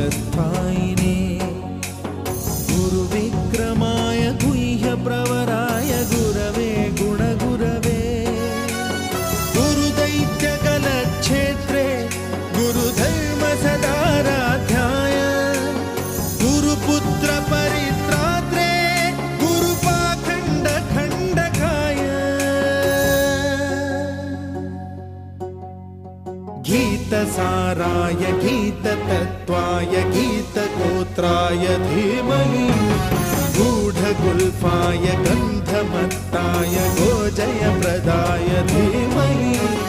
कालस्थायिने गुरुविक्रमाय गुह्यप्रवराय गुरवे गुणगुरवे गुरुदैत्यकलक्षेत्रे गुरुधर्मसदाराध्याय गुरुपुत्रपरित्रात्रे गुरुपाखण्डखण्डकाय गीतसाराय गीततत्त्वाय गीतगोत्राय धीमहि गूढगुल्फाय गन्धमत्ताय गोजयप्रदाय धीमहि